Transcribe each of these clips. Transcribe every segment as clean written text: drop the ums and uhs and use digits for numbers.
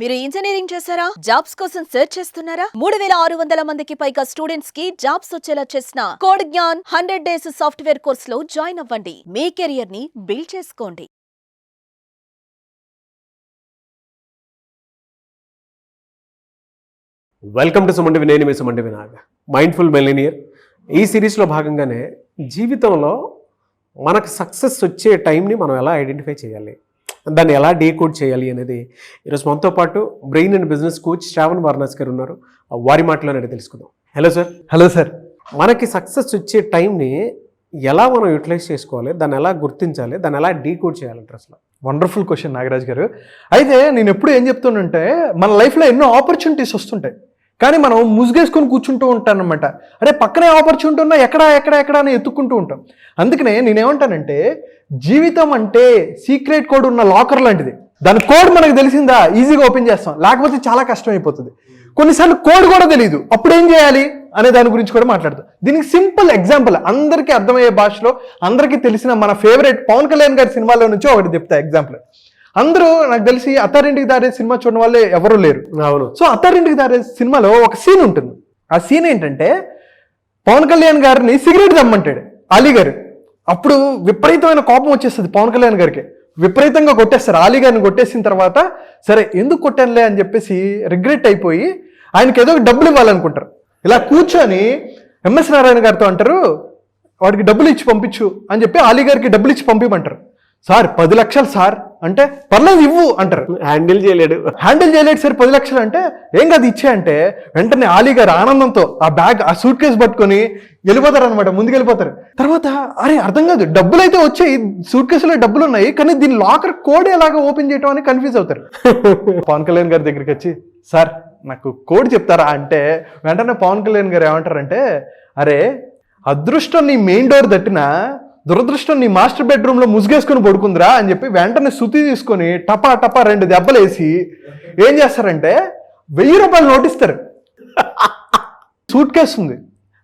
మీరు ఇంజనీరింగ్ చేశారా? జాబ్స్ కోసం సెర్చ్ చేస్తున్నారా? 3600 మందికి పైగా స్టూడెంట్స్ కి జాబ్స్ వచ్చేలా చేసిన code Gyan 100 days software course లో జాయిన్ అవ్వండి. మీ కెరియర్ ని బిల్డ్ చేసుకోండి. వెల్కమ్ టు సుమండి నేను మీ సుమండి వినాగ్ మైండ్ఫుల్ మిలీనియర్. ఈ సిరీస్లో భాగంగానే జీవితంలో మనకు సక్సెస్ వచ్చే టైంని మనం ఎలా ఐడెంటిఫై చేయాలి, దాన్ని ఎలా డీకోడ్ చేయాలి అనేది ఈరోజు మనతో పాటు brain and business coach Shravan Varanasi గారు ఉన్నారు. వారి మాటలోనే తెలుసుకుందాం. Hello sir. Hello sir. మనకి సక్సెస్ వచ్చే టైంని ఎలా మనం యూటిలైజ్ చేసుకోవాలి, దాన్ని ఎలా గుర్తించాలి, దాన్ని ఎలా డీకోడ్ చేయాలంటారు అసలు? వండర్ఫుల్ క్వశ్చన్ నాగరాజ్ గారు. అయితే నేను ఎప్పుడు ఏం చెప్తానంటే, మన లైఫ్లో ఎన్నో ఆపర్చునిటీస్ వస్తుంటాయి, కానీ మనం ముసుగేసుకొని కూర్చుంటూ ఉంటాను అనమాట. అరే పక్కనే ఆపర్చునిటీ ఉన్నా ఎక్కడ అని ఎత్తుక్కుంటూ ఉంటాం. అందుకనే నేనేమంటానంటే, జీవితం అంటే సీక్రెట్ కోడ్ ఉన్న లాకర్ లాంటిది. దాని కోడ్ మనకు తెలిసిందా ఈజీగా ఓపెన్ చేస్తాం, లేకపోతే చాలా కష్టం అయిపోతుంది. కొన్నిసార్లు కోడ్ కూడా తెలియదు, అప్పుడు ఏం చేయాలి అనే దాని గురించి కూడా మాట్లాడతాం. దీనికి సింపుల్ ఎగ్జాంపుల్, అందరికీ అర్థమయ్యే భాషలో అందరికీ తెలిసిన మన ఫేవరెట్ పవన్ కళ్యాణ్ గారి సినిమాలో నుంచి ఒకటి చెప్తా ఎగ్జాంపుల్. అందరూ నాకు తెలిసి అత్తారింటికి దారే సినిమా చూడడం వాళ్ళే ఎవరూ లేరు. అవును. సో అత్తారింటికి దారే సినిమాలో ఒక సీన్ ఉంటుంది. ఆ సీన్ ఏంటంటే, పవన్ కళ్యాణ్ గారిని సిగరెట్ దమ్మంటాడు అలీ గారు. అప్పుడు విపరీతమైన కోపం వచ్చేస్తుంది పవన్ కళ్యాణ్ గారికి, విపరీతంగా కొట్టేస్తారు. అలీ గారిని కొట్టేసిన తర్వాత, సరే ఎందుకు కొట్టానులే అని చెప్పేసి రిగ్రెట్ అయిపోయి ఆయనకి ఏదో డబ్బులు ఇవ్వాలనుకుంటారు. ఇలా కూర్చొని ఎంఎస్ నారాయణ గారితో అంటారు, వాడికి డబ్బులు ఇచ్చి పంపించు అని చెప్పి అలీ గారికి డబ్బులు ఇచ్చి పంపించమంటారు. సార్ 10 లక్షలు సార్ అంటే, పర్లేదు ఇవ్వు అంటారు. హ్యాండిల్ చేయలేడు సార్ 10 లక్షలు అంటే, ఏం కాదు ఇచ్చే అంటే, వెంటనే అలీ గారు ఆనందంతో ఆ బ్యాగ్ ఆ సూట్ కేసు పట్టుకొని వెళ్ళిపోతారు అనమాట, ముందుకు వెళ్ళిపోతారు. తర్వాత అరే అర్థం కాదు, డబ్బులు అయితే వచ్చాయి, సూట్ కేసులో డబ్బులు ఉన్నాయి, కానీ దీని లాకర్ కోడ్ ఎలాగా ఓపెన్ చేయటం అని కన్ఫ్యూజ్ అవుతారు. పవన్ కళ్యాణ్ గారి దగ్గరికి వచ్చి, సార్ నాకు కోడ్ చెప్తారా అంటే, వెంటనే పవన్ కళ్యాణ్ గారు ఏమంటారంటే, అరే అదృష్టం నీ మెయిన్ డోర్ తట్టినా, దురదృష్టం నీ మాస్టర్ బెడ్రూమ్లో ముసుగేసుకొని పడుకుందిరా అని చెప్పి వెంటనే శుతి తీసుకొని టపా 2 దెబ్బలు వేసి ఏం చేస్తారంటే, 1000 రూపాయలు నోటిస్తారు. సూట్ కేసు ఉంది,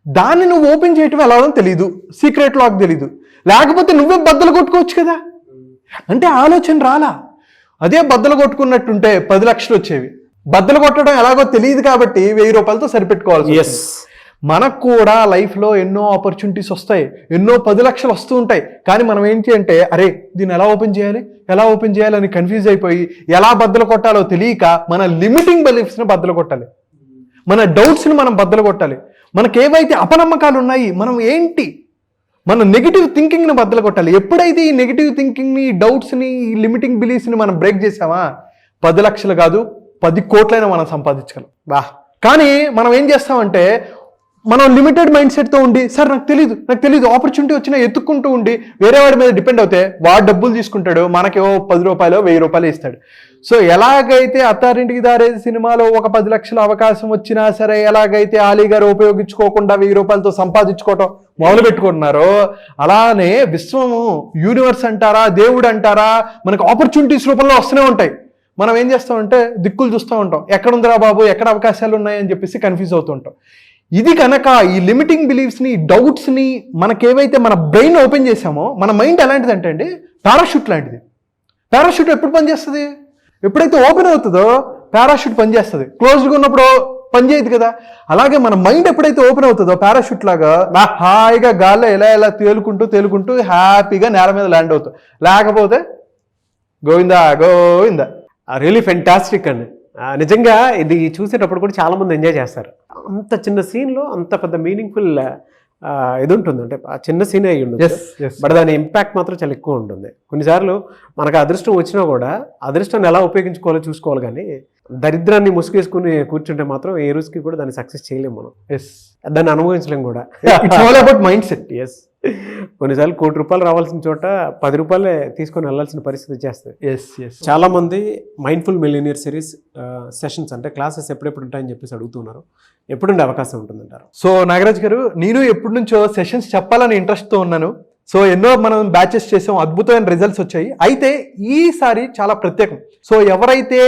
దాన్ని నువ్వు ఓపెన్ చేయటం ఎలా తెలీదు, సీక్రెట్ లాక్ తెలీదు, లేకపోతే నువ్వే బద్దలు కొట్టుకోవచ్చు కదా అంటే ఆలోచన రాలా. అదే బద్దలు కొట్టుకున్నట్టుంటే 10 లక్షలు వచ్చేవి. బద్దలు కొట్టడం ఎలాగో తెలియదు కాబట్టి 1000 రూపాయలతో సరిపెట్టుకోవాలి. మనకు కూడా లైఫ్లో ఎన్నో ఆపర్చునిటీస్ వస్తాయి, ఎన్నో 10 లక్షలు వస్తూ ఉంటాయి, కానీ మనం ఏంటి అంటే, అరే దీన్ని ఎలా ఓపెన్ చేయాలి అని కన్ఫ్యూజ్ అయిపోయి ఎలా బద్దలు కొట్టాలో తెలియక మన లిమిటింగ్ బిలీఫ్స్ని బద్దలు కొట్టాలి, మన డౌట్స్ని మనం బద్దలు కొట్టాలి. మనకేవైతే అపనమ్మకాలు ఉన్నాయి, మనం ఏంటి మన నెగిటివ్ థింకింగ్ని బద్దలు కొట్టాలి. ఎప్పుడైతే ఈ నెగిటివ్ థింకింగ్ని, డౌట్స్ని, ఈ లిమిటింగ్ బిలీఫ్స్ని మనం బ్రేక్ చేసామా, 10 లక్షలు కాదు 10 కోట్లైనా మనం సంపాదించగలం. కానీ మనం ఏం చేస్తామంటే, మనం లిమిటెడ్ మైండ్ సెట్తో ఉండి, సార్ నాకు తెలీదు ఆపర్చునిటీ వచ్చినా ఎత్తుక్కుంటూ ఉండి వేరే వాడి మీద డిపెండ్ అవుతే వాడు డబ్బులు తీసుకుంటాడు, మనకేవో 10 రూపాయలు 1000 రూపాయలు ఇస్తాడు. సో ఎలాగైతే అత్తారింటికి దారే సినిమాలో ఒక 10 లక్షల అవకాశం వచ్చినా సరే, ఎలాగైతే అలీ గారు ఉపయోగించుకోకుండా 1000 రూపాయలతో సంపాదించుకోవటం మొదలు పెట్టుకుంటున్నారో, అలానే విశ్వము, యూనివర్స్ అంటారా, దేవుడు అంటారా, మనకు ఆపర్చునిటీస్ రూపంలో వస్తూనే ఉంటాయి. మనం ఏం చేస్తామంటే దిక్కులు చూస్తూ ఉంటాం, ఎక్కడుందిరా బాబు, ఎక్కడ అవకాశాలు ఉన్నాయని చెప్పేసి కన్ఫ్యూజ్ అవుతూ ఉంటాం. ఇది కనుక ఈ లిమిటింగ్ బిలీఫ్స్ని, డౌట్స్ని మనకేవైతే మన బ్రెయిన్ ఓపెన్ చేసామో, మన మైండ్ ఎలాంటిది అంటే అండి, పారాషూట్ లాంటిది. పారాషూట్ ఎప్పుడు పనిచేస్తుంది? ఎప్పుడైతే ఓపెన్ అవుతుందో పారాషూట్ పనిచేస్తుంది, క్లోజ్డ్గా ఉన్నప్పుడు పనిచేయదు కదా. అలాగే మన మైండ్ ఎప్పుడైతే ఓపెన్ అవుతుందో పారాషూట్ లాగా హాయిగా గాల్లో ఎలా తేలుకుంటూ హ్యాపీగా నేల మీద ల్యాండ్ అవుతాం. లేకపోతే గోవిందా. రియలీ ఫెంటాస్టిక్ అండి. నిజంగా ఇది చూసేటప్పుడు కూడా చాలా మంది ఎంజాయ్ చేస్తారు. అంత చిన్న సీన్లో అంత పెద్ద మీనింగ్ఫుల్ ఇది ఉంటుంది, అంటే ఆ చిన్న సీన్ అయ్యి ఉంటుంది, బట్ దాని ఇంపాక్ట్ మాత్రం చాలా ఎక్కువ ఉంటుంది. కొన్నిసార్లు మనకు అదృష్టం వచ్చినా కూడా అదృష్టాన్ని ఎలా ఉపయోగించుకోవాలో చూసుకోవాలి, కానీ దరిద్రాన్ని ముసుగేసుకుని కూర్చుంటే మాత్రం ఏ రోజుకి కూడా దాన్ని సక్సెస్ చేయలేము మనం. దాన్ని అనుభవించలేము కూడా. It's all about mind set. కొన్నిసార్లు 1 కోటి రూపాయలు రావాల్సిన చోట 10 రూపాయలే తీసుకొని వెళ్ళాల్సిన పరిస్థితి వచ్చేస్తుంది. చాలా మంది మైండ్ఫుల్ మిలియనియర్ సిరీస్ సెషన్స్ అంటే క్లాసెస్ ఎప్పుడెప్పుడు ఉంటాయని చెప్పేసి అడుగుతున్నారు. ఎప్పుడుండే అవకాశం ఉంటుందంటారు? సో నాగరాజ్ గారు, నేను ఎప్పటి నుంచో సెషన్స్ చెప్పాలని ఇంట్రెస్ట్తో ఉన్నాను. సో ఎన్నో మనం బ్యాచెస్ చేసాం, అద్భుతమైన రిజల్ట్స్ వచ్చాయి. అయితే ఈసారి చాలా ప్రత్యేకం. సో ఎవరైతే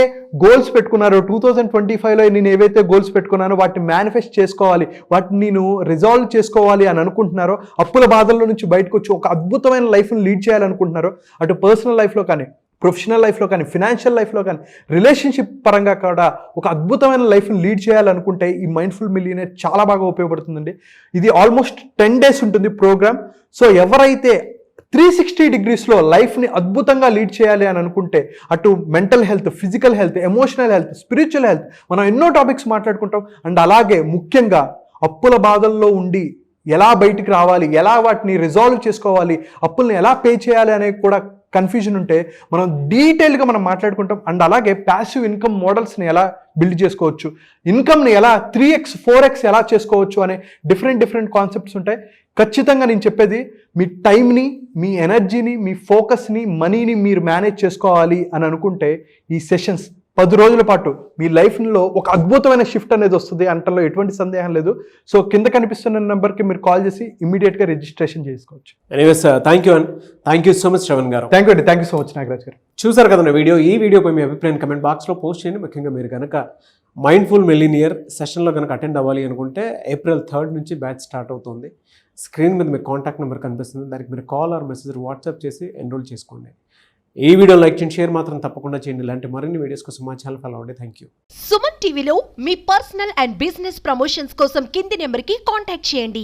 గోల్స్ పెట్టుకున్నారో 2025లో నేను ఏవైతే గోల్స్ పెట్టుకున్నానో వాటిని మేనిఫెస్ట్ చేసుకోవాలి, వాటిని నేను రిజాల్వ్ చేసుకోవాలి అని అనుకుంటున్నారో, అప్పుల బాధల్లో నుంచి బయటకు వచ్చి ఒక అద్భుతమైన లైఫ్ని లీడ్ చేయాలనుకుంటున్నారో, అటు పర్సనల్ లైఫ్లో కానీ ప్రొఫెషనల్ లైఫ్లో కానీ ఫినాన్షియల్ లైఫ్లో కానీ రిలేషన్షిప్ పరంగా కూడా ఒక అద్భుతమైన లైఫ్ని లీడ్ చేయాలనుకుంటే ఈ మైండ్ఫుల్ మిలియనేర్ చాలా బాగా ఉపయోగపడుతుందండి. ఇది ఆల్మోస్ట్ 10 days ఉంటుంది ప్రోగ్రామ్. సో ఎవరైతే 360 degreesలో లైఫ్ని అద్భుతంగా లీడ్ చేయాలి అని అనుకుంటే అటు mental health, physical health, emotional health, spiritual health, మనం ఎన్నో టాపిక్స్ మాట్లాడుకుంటాం. అండ్ అలాగే ముఖ్యంగా అప్పుల బాధల్లో ఉండి ఎలా బయటికి రావాలి, ఎలా వాటిని రిజాల్వ్ చేసుకోవాలి, అప్పుల్ని ఎలా పే చేయాలి అనేది కూడా కన్ఫ్యూజన్ ఉంటే మనం డీటెయిల్గా మనం మాట్లాడుకుంటాం. అండ్ అలాగే ప్యాసివ్ ఇన్కమ్ మోడల్స్ని ఎలా బిల్డ్ చేసుకోవచ్చు, ఇన్కమ్ని ఎలా 3x 4x ఎలా చేసుకోవచ్చు అనే డిఫరెంట్ కాన్సెప్ట్స్ ఉంటాయి. ఖచ్చితంగా నేను చెప్పేది మీ టైంని, మీ ఎనర్జీని, మీ ఫోకస్ని, మనీని మీరు మేనేజ్ చేసుకోవాలి అని అనుకుంటే ఈ సెషన్స్ 10 రోజుల పాటు మీ లైఫ్లో ఒక అద్భుతమైన షిఫ్ట్ అనేది వస్తుంది అంటలో ఎటువంటి సందేహం లేదు. సో కింద కనిపిస్తున్న నెంబర్కి మీరు కాల్ చేసి ఇమీడియట్గా రిజిస్ట్రేషన్ చేసుకోవచ్చు. Anyways thank you so much Shravan garu. Thank you so much Nagaraj garu. చూసారు కదండి ఈ వీడియోపై మీ అభిప్రాయం కమెంట్ బాక్స్లో పోస్ట్ చేయండి. ముఖ్యంగా మీరు కనుక మైండ్ఫుల్ మిలినియర్ సెషన్లో కనుక అటెండ్ అవ్వాలి అనుకుంటే April 3rd నుంచి బ్యాచ్ స్టార్ట్ అవుతుంది. స్క్రీన్ మీద మీకు కాంటాక్ట్ నెంబర్ కనిపిస్తుంది, దానికి మీరు కాల్ ఆర్ మెసేజ్ వాట్సాప్ చేసి ఎన్రోల్ చేసుకోండి. ఈ వీడియో లైక్ చేయండి, షేర్ మాత్రం తప్పకుండా చేయండి. ఇలాంటి మరిన్ని వీడియోస్ కోసం మా ఛానల్ ఫాలో అవ్వండి. Thank you. సుమన్ టీవీలో మీ పర్సనల్ అండ్ బిజినెస్ ప్రమోషన్స్ కోసం కింది నెంబర్కి కాంటాక్ట్ చేయండి.